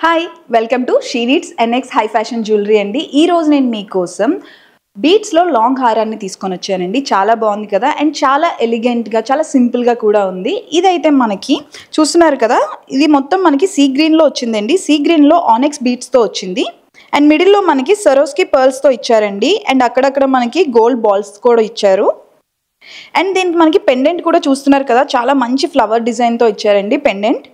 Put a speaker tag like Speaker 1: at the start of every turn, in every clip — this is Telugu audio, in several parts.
Speaker 1: Hi welcome to she needs NX high fashion jewellery అండి. ఈ రోజు నేను మీకోసం బీట్స్లో లాంగ్ హారాన్ని తీసుకొని వచ్చానండి. చాలా బాగుంది కదా, అండ్ చాలా ఎలిగెంట్గా, చాలా సింపుల్గా కూడా ఉంది. ఇదైతే మనకి చూస్తున్నారు కదా, ఇది మొత్తం మనకి సీ గ్రీన్లో వచ్చిందండి. సీ గ్రీన్లో ఆనెక్స్ బీట్స్తో వచ్చింది. అండ్ మిడిల్లో మనకి సరోస్కి పర్ల్స్తో ఇచ్చారండి. అండ్ అక్కడక్కడ మనకి గోల్డ్ బాల్స్ కూడా ఇచ్చారు. అండ్ దీనికి మనకి పెండెంట్ కూడా చూస్తున్నారు కదా, చాలా మంచి ఫ్లవర్ డిజైన్తో ఇచ్చారండి పెండెంట్.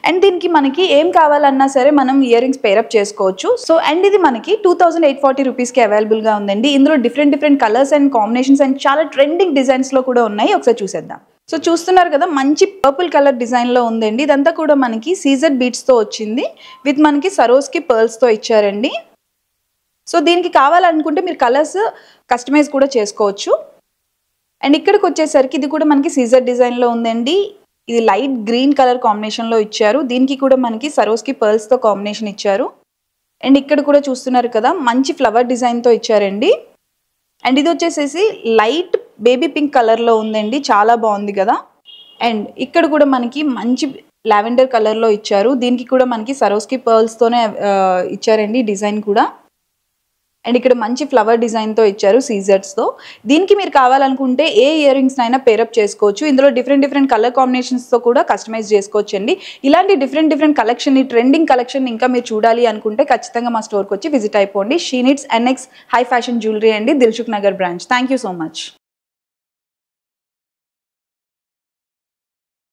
Speaker 1: అండ్ దీనికి మనకి ఏం కావాలన్నా సరే మనం ఇయర్ రింగ్స్ పేరప్ చేసుకోవచ్చు. సో అండ్ ఇది మనకి 2840 రూపీస్కి అవైలబుల్గా ఉందండి. ఇందులో different colours and combinations and చాలా ట్రెండింగ్ డిజైన్స్లో కూడా ఉన్నాయి. ఒకసారి చూసేద్దాం. సో చూస్తున్నారు కదా, మంచి పర్పుల్ కలర్ డిజైన్లో ఉందండి. ఇదంతా కూడా మనకి సీజెడ్ బీట్స్తో వచ్చింది విత్ మనకి సరోస్కి పర్ల్స్తో ఇచ్చారండి. సో దీనికి కావాలనుకుంటే మీరు కలర్స్ కస్టమైజ్ కూడా చేసుకోవచ్చు. అండ్ ఇక్కడికి వచ్చేసరికి ఇది కూడా మనకి సీజెడ్ డిజైన్లో ఉందండి. ఇది లైట్ గ్రీన్ కలర్ కాంబినేషన్లో ఇచ్చారు. దీనికి కూడా మనకి సరోస్కి పర్ల్స్తో కాంబినేషన్ ఇచ్చారు. అండ్ ఇక్కడ కూడా చూస్తున్నారు కదా, మంచి ఫ్లవర్ డిజైన్తో ఇచ్చారండి. అండ్ ఇది వచ్చేసేసి లైట్ బేబీ పింక్ కలర్లో ఉందండి. చాలా బాగుంది కదా. అండ్ ఇక్కడ కూడా మనకి మంచి లావెండర్ కలర్లో ఇచ్చారు. దీనికి కూడా మనకి సరోస్కి పర్ల్స్తోనే ఇచ్చారండి డిజైన్ కూడా. అండ్ ఇక్కడ మంచి ఫ్లవర్ డిజైన్తో ఇచ్చారు సీజర్స్తో. దీనికి మీరు కావాలనుకుంటే ఏ ఇయర్ రింగ్స్ అయినా పేరప్ చేసుకోవచ్చు. ఇందులో డిఫరెంట్ కలర్ కాంబినేషన్స్తో కూడా కస్టమైజ్ చేసుకోవచ్చు అండి. ఇలాంటి డిఫరెంట్ కలెక్షన్, ట్రెండింగ్ కలెక్షన్ ఇంకా మీరు చూడాలి అనుకుంటే ఖచ్చితంగా మా స్టోర్కి వచ్చి విజిట్ అయిపోండి. She needs NX high fashion jewellery అండి, Dilsukh Nagar branch. Thank you so much.